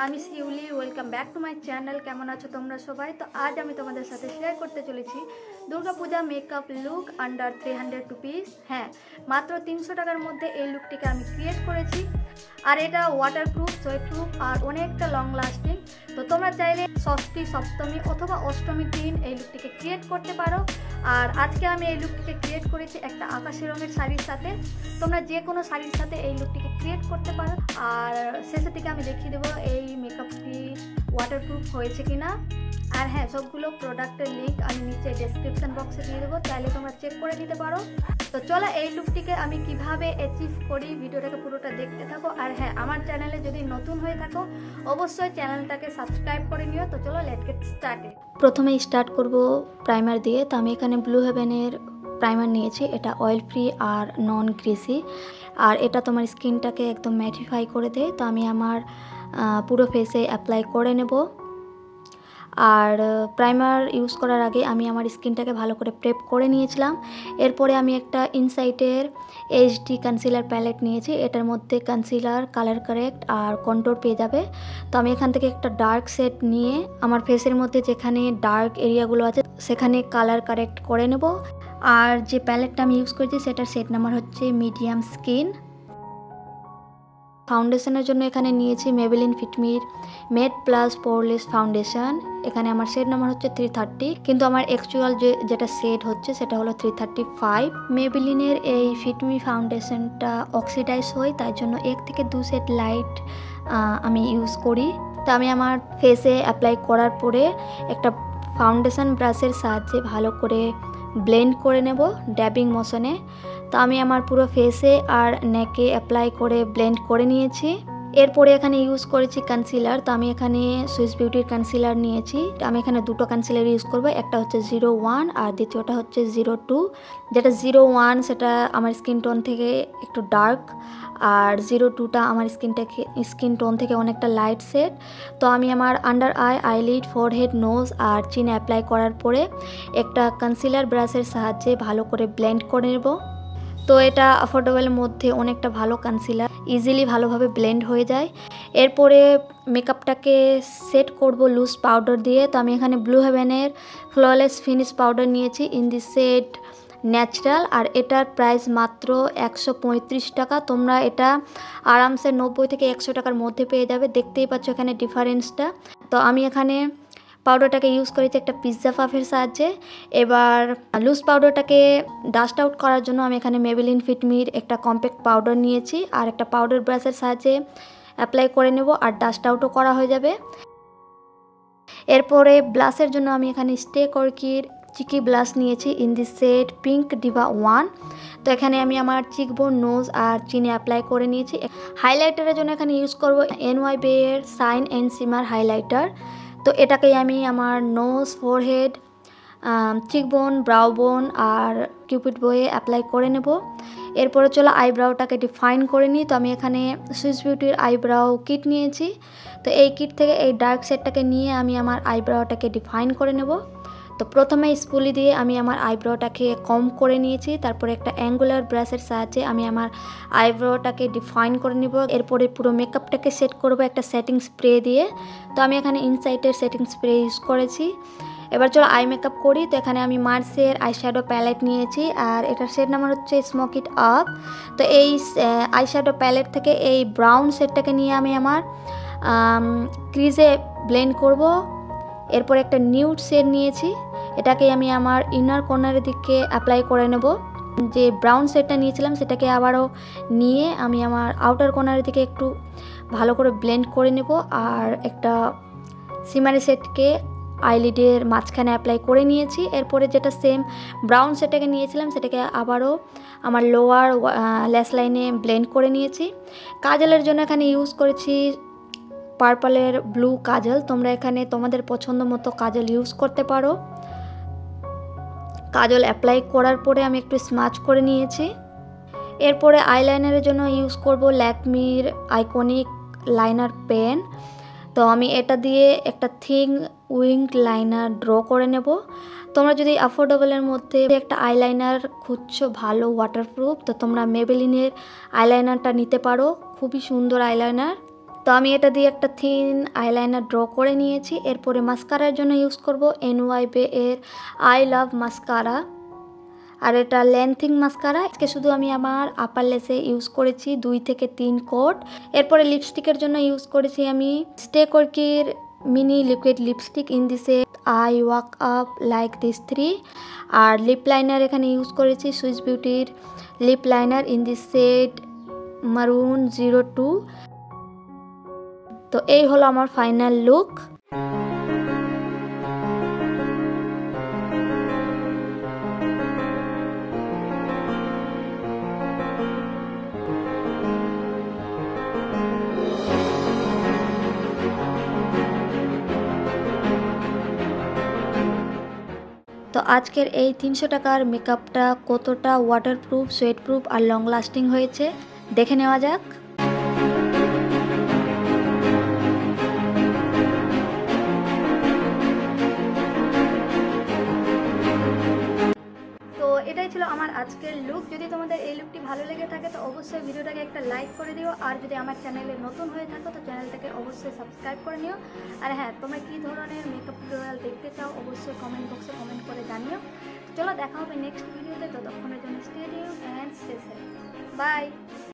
আমি Shiuli. Welcome back to my channel. কেমন আছো তোমরা সবাই? তো আজ আমি তোমাদের সাথে শেয়ার করতে চলেছি Durga Puja makeup look under 300 rupees. হ্যাঁ, মাত্র 300 টাকার মধ্যে এই লুকটিকে আমি ক্রিয়েট করেছি। আর এটা ওয়াটারপ্রুফ, সোয়েটপ্রুফ আর অনেকটা লং লাস্টিং। তো তোমরা চাইলে ষষ্ঠী, সপ্তমী অথবা অষ্টমীর দিন এই লুকটিকে ক্রিয়েট করতে পারো। আর আজকে আমি এই লুকটিকে ক্রিয়েট করেছি একটা আকাশি রঙের শাড়ির সাথে। তোমরা যে কোনো শাড়ির সাথে এই লুকটিকে ক্রিয়েট করতে পারো। আর শেষের দিকে আমি দেখিয়ে দেবো এই মেকআপটি ওয়াটারপ্রুফ হয়েছে কিনা। আর হ্যাঁ, সবগুলো প্রোডাক্টের লিঙ্ক আমি নিচে ডেসক্রিপশন বক্সে দিয়ে দেবো, চাইলে তোমরা চেক করে নিতে পারো। তো চলো এই লুকটিকে আমি কিভাবে অ্যাচিভ করি, ভিডিওটাকে পুরোটা দেখতে থাকো। আর হ্যাঁ, আমার চ্যানেলে যদি নতুন হয়ে থাকো অবশ্যই চ্যানেলটাকে সাবস্ক্রাইব করে নিও। তো চলো লেটস গেট স্টার্টেড। প্রথমে স্টার্ট করব প্রাইমার দিয়ে। তো আমি এখানে ব্লু হেভেনের প্রাইমার নিয়েছি। এটা অয়েল ফ্রি আর নন গ্রিসি, আর এটা তোমার স্কিনটাকে একদম ম্যাটিফাই করে দেয়। তো আমি আমার পুরো ফেসে অ্যাপ্লাই করে নেব। আর প্রাইমার ইউজ করার আগে আমি আমার স্কিনটাকে ভালো করে প্রেপ করে নিয়েছিলাম। এরপরে আমি একটা ইনসাইটের এইচডি কনসিলার প্যালেট নিয়েছি। এটার মধ্যে কনসিলার, কালার কারেক্ট আর কন্ট্রোর পেয়ে যাবে। তো আমি এখান থেকে একটা ডার্ক সেট নিয়ে আমার ফেসের মধ্যে যেখানে ডার্ক এরিয়াগুলো আছে সেখানে কালার কারেক্ট করে নেব। আর যে প্যালেটটা আমি ইউজ করেছি সেটার সেট নাম্বার হচ্ছে মিডিয়াম স্কিন। ফাউন্ডেশনের জন্য এখানে নিয়েছি মেবেলিন ফিটমির মেট প্লাস পোরলেস ফাউন্ডেশন। এখানে আমার শেড নাম্বার হচ্ছে 330, কিন্তু আমার অ্যাকচুয়াল যেটা শেড হচ্ছে সেটা হলো 335। মেবেলিনের এই ফিটমি ফাউন্ডেশনটা অক্সিডাইজ হয়, তাই জন্য 1 থেকে 2 শেড লাইট আমি ইউজ করি। তো আমি আমার ফেসে অ্যাপ্লাই করার পরে একটা ফাউন্ডেশন ব্রাশের সাহায্যে ভালো করে ব্লেন্ড করে নেব ড্যাবিং মোশনে। তো আমি আমার পুরো ফেসে আর নেকে অ্যাপ্লাই করে ব্লেন্ড করে নিয়েছি। এরপরে এখানে ইউজ করেছি কনসিলার। তো আমি এখানে সুইস বিউটির কনসিলার নিয়েছি। আমি এখানে দুটো কনসিলার ইউজ করবো, একটা হচ্ছে 01 আর দ্বিতীয়টা হচ্ছে 02। যেটা 01 সেটা আমার স্কিন টোন থেকে একটু ডার্ক, আর 02টা আমার স্কিন টোন থেকে অনেকটা লাইট শেড। তো আমি আমার under eye, eyelid, forehead, nose আর চিন অ্যাপ্লাই করার পরে একটা কনসিলার ব্রাশের সাহায্যে ভালো করে ব্লেন্ড করে নেব। তো এটা অ্যাফোর্ডেবলের মধ্যে অনেকটা ভালো কনসিলার, ইজিলি ভালোভাবে ব্লেন্ড হয়ে যায়। এরপরে মেকআপটাকে সেট করব লুজ পাউডার দিয়ে। তো আমি এখানে ব্লু হেভেনের ফ্ললেস ফিনিশ পাউডার নিয়েছি ইন দি শেড ন্যাচারাল, আর এটার প্রাইস মাত্র 135 টাকা। তোমরা এটা আরামসে 90 থেকে 100 টাকার মধ্যে পেয়ে যাবে। দেখতেই পাচ্ছ এখানে ডিফারেন্সটা। তো আমি এখানে পাউডারটাকে ইউজ করেছি একটা পিৎজা পাফের সাহায্যে। এবার লুজ পাউডারটাকে ডাস্ট আউট করার জন্য আমি এখানে মেবেলিন ফিটমির একটা কম্প্যাক্ট পাউডার নিয়েছি, আর একটা পাউডার ব্রাশের সাহায্যে অ্যাপ্লাই করে নেব, আর ডাস্ট আউটও করা হয়ে যাবে। এরপরে ব্লাশের জন্য আমি এখানে স্টে কর্কির চিকি ব্লাশ নিয়েছি in the shade pink diva 1। তো এখানে আমি আমার চিকবোন, নোজ আর চিনে অ্যাপ্লাই করে নিয়েছি। হাইলাইটারের জন্য এখানে ইউজ করব NYB এর শাইন অ্যান্ড শিমার হাইলাইটার। তো এটাকেই আমি আমার নোজ, ফোরহেড, চিকবোন, ব্রাউবোন আর কিউপিড বয়ে অ্যাপ্লাই করে নেব। এরপরে চলো আইব্রাউটাকে ডিফাইন করে নিই। তো আমি এখানে সুইস বিউটির আইব্রাউ কিট নিয়েছি। তো এই কিট থেকে এই ডার্ক শেডটাকে নিয়ে আমি আমার আইব্রাউটাকে ডিফাইন করে নেব। তো প্রথমে স্পুলি দিয়ে আমি আমার আইব্রাউটাকে কম করে নিয়েছি, তারপরে একটা অ্যাঙ্গুলার ব্রাশের সাহায্যে আমি আমার আইব্রাউটাকে ডিফাইন করে নিব। এরপরে পুরো মেকআপটাকে সেট করব একটা সেটিং স্প্রে দিয়ে। তো আমি এখানে ইনসাইটের সেটিং স্প্রে ইউজ করেছি। এবার চলো আই মেকআপ করি। তো এখানে আমি মার্সের আইশ্যাডো প্যালেট নিয়েছি, আর এটার শেড নাম্বার হচ্ছে স্মোক ইট আপ। তো এই আইশ্যাডো প্যালেট থেকে এই ব্রাউন শেডটাকে নিয়ে আমি আমার ক্রিজে ব্লেন্ড করব। এরপর একটা নিউড শেড নিয়েছি, এটাকে আমি আমার ইনার কর্নারের দিকে অ্যাপ্লাই করে নেব। যে ব্রাউন শেডটা নিয়েছিলাম সেটাকে আবারও নিয়ে আমি আমার আউটার কর্নারের দিকে একটু ভালো করে ব্লেন্ড করে নেব, আর একটা সিমারি শেডকে আইলিডের মাঝখানে অ্যাপ্লাই করে নিয়েছি। এরপরে যেটা সেম ব্রাউন শেডটাকে নিয়েছিলাম সেটাকে আবারও আমার লোয়ার ল্যাশ লাইনে ব্লেন্ড করে নিয়েছি। কাজলের জন্য এখানে ইউজ করেছি পার্পলের ব্লু কাজল। তোমরা এখানে তোমাদের পছন্দ মতো কাজল ইউজ করতে পারো। কাজল অ্যাপ্লাই করার পরে আমি একটু স্মাচ করে নিয়েছি। এরপরে আইলাইনারের জন্য ইউজ করব ল্যাকমির আইকনিক লাইনার পেন। তো আমি এটা দিয়ে একটা থিন উইংড লাইনার ড্র করে নেব। তোমরা যদি অ্যাফোর্ডেবলের মধ্যে একটা আইলাইনার খুঁজছো ভালো ওয়াটারপ্রুফ, তো তোমরা মেবেলিনের আইলাইনারটা নিতে পারো, খুবই সুন্দর আইলাইনার। তো আমি এটা দিয়ে একটা থিন আইলাইনার ড্র করে নিয়েছি। এরপরে মাস্কারার জন্য ইউজ করব NYB এর আই লাভ মাস্কারা, আর এটা লেন্থিং মাস্কারা। আজকে শুধু আমি আমার আপার লেসে ইউজ করেছি 2 থেকে 3 কোট। এরপরে লিপস্টিকের জন্য ইউজ করেছি আমি স্টে কর্কির mini liquid lipstick in the shade I woke up like this 3। আর লিপ লাইনার এখানে ইউজ করেছি সুইস বিউটির lip liner in the shade maroon 02। তো এই হলো আমার ফাইনাল লুক। তো আজকের এই 300 টাকার মেকআপটা কতটা ওয়াটারপ্রুফ, সোয়েটপ্রুফ আর লং লাস্টিং হয়েছে দেখে নেওয়া যাক। তো এটাই ছিল আমার আজকের লুক। যদি তোমাদের এই লুকটি ভালো লেগে থাকে তো অবশ্যই ভিডিওটাকে একটা লাইক করে দিও, আর যদি আমার চ্যানেলে নতুন হয়ে থাকো তো চ্যানেলটাকে অবশ্যই সাবস্ক্রাইব করে নিও। আর হ্যাঁ, তোমরা কী ধরনের মেকআপ টিউটোরিয়াল দেখতে চাও অবশ্যই কমেন্ট বক্সে কমেন্ট করে জানিও। চলো দেখা হবে নেক্সট ভিডিওতে, ততক্ষণের জন্য stay tuned and stay safe. By.